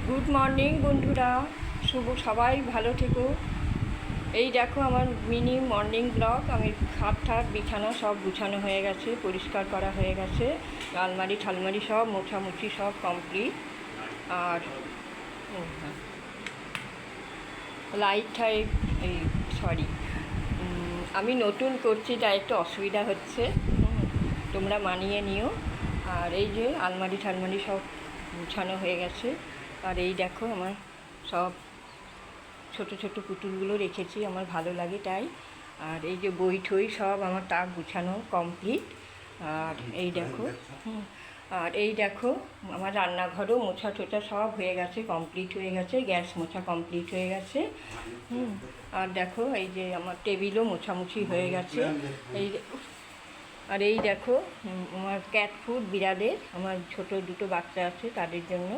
Good morning বন্ধুরা, শুভ সবাই ভালো থেকো। এই দেখো আমার মিনি মর্নিং ব্লগ। আমি খাট ঠাট বিছানা সব গুছানো হয়ে গেছে, পরিষ্কার করা হয়ে গেছে, আলমারি ঠালমারি সব মোছামুছি সব কমপ্লিট। আর লাইট টাইট এই সরি আমি নতুন করছি, তাই একটু অসুবিধা হচ্ছে, তোমরা মানিয়ে নিও। আর এই যে আলমারি ঠালমারি সব গুছানো হয়ে গেছে। আর এই দেখো আমার সব ছোট ছোট পুতুলগুলো রেখেছি, আমার ভালো লাগে তাই। আর এই যে বই ঠই সব আমার তাক গুছানো কমপ্লিট। আর এই দেখো আর এই দেখো আমার রান্নাঘরও মোছা টোছা সব হয়ে গেছে, কমপ্লিট হয়ে গেছে, গ্যাস মোছা কমপ্লিট হয়ে গেছে। আর দেখো এই যে আমার টেবিলও মোছামুছি হয়ে গেছে। এই আর এই দেখো আমার ক্যাট ফুড বিড়ালের, আমার ছোট দুটো বাচ্চা আছে তাদের জন্য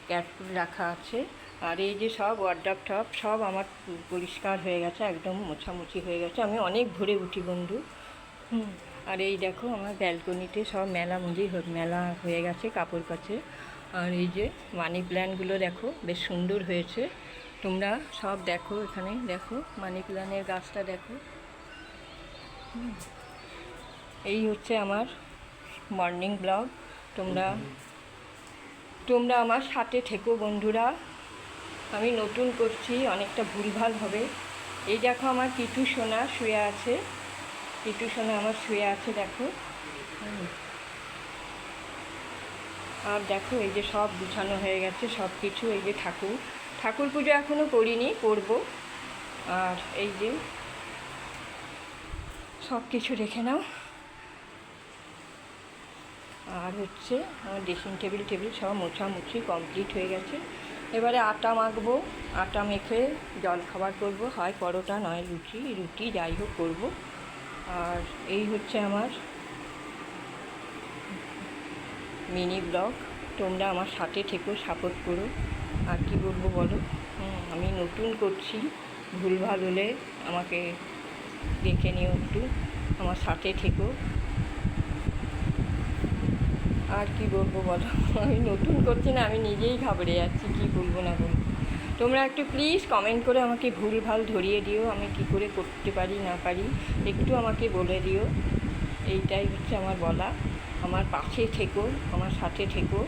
ক্যাট ফুড রাখা আছে। আর এই যে সব ওয়ার্ড্রপ টপ সব আমার পরিষ্কার হয়ে গেছে, একদম মোছামুছি হয়ে গেছে। আমি অনেক ভোরে উঠি বন্ধু। আর এই দেখো আমার ব্যালকনিতে সব মেলা হয়ে গেছে কাপড় কাচে। আর এই যে মানি প্ল্যান্টগুলো দেখো বেশ সুন্দর হয়েছে, তোমরা সব দেখো, এখানে দেখো মানি প্ল্যান্টের গাছটা দেখো। এই হচ্ছে আমার মর্নিং ব্লগ। তোমরা আমার সাথে থেকো বন্ধুরা। আমি নতুন করছি, অনেকটা ভুলভাল হবে। এই দেখো আমার কিটু সোনা শুয়ে আছে, কিটু সোনা আমার শুয়ে আছে দেখো। আর দেখো এই যে সব গুছানো হয়ে গেছে সব কিছু। এই যে ঠাকুর পুজো এখনও করিনি, করবো। আর এই যে সব কিছু রেখে নাও। আর হচ্ছে আমার ড্রেসিং টেবিল সব মোছামুছি কমপ্লিট হয়ে গেছে। এবারে আটা মাখবো, আটা মেখে জল খাবার করবো, হয় পরোটা নয় রুটি যাই হোক করবো। আর এই হচ্ছে আমার মিনি ব্লগ। তোমরা আমার সাথে থেকো, সাপোর্ট করো। আর কি বলবো বলো, আমি নতুন করছি, ভুলভাল হলে আমাকে দেখে নিও একটু, আমার সাথে থেকো। আর কি বলবো বলো, আমি নতুন করছি না, আমি নিজেই ঘাবড়ে যাচ্ছি, কি বলবো না বলবো। তোমরা একটু প্লিজ কমেন্ট করে আমাকে ভুলভাল ধরিয়ে দিও, আমি কি করে করতে পারি না পারি একটু আমাকে বলে দিও। এইটাই হচ্ছে আমার বলা। আমার পাশে থেকো, আমার সাথে থেকো।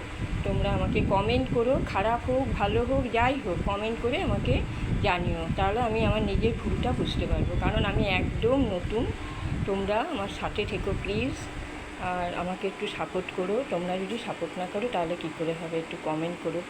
তোমরা আমাকে কমেন্ট করো, খারাপ হোক ভালো হোক যাই হোক কমেন্ট করে আমাকে জানিও, তাহলে আমি আমার নিজের ভুলটা বুঝতে পারবো, কারণ আমি একদম নতুন। তোমরা আমার সাথে থেকো প্লিজ, আর আমাকে একটু সাপোর্ট করো। তোমরা যদি সাপোর্ট না করো তাহলে কী করে হবে, একটু কমেন্ট করো।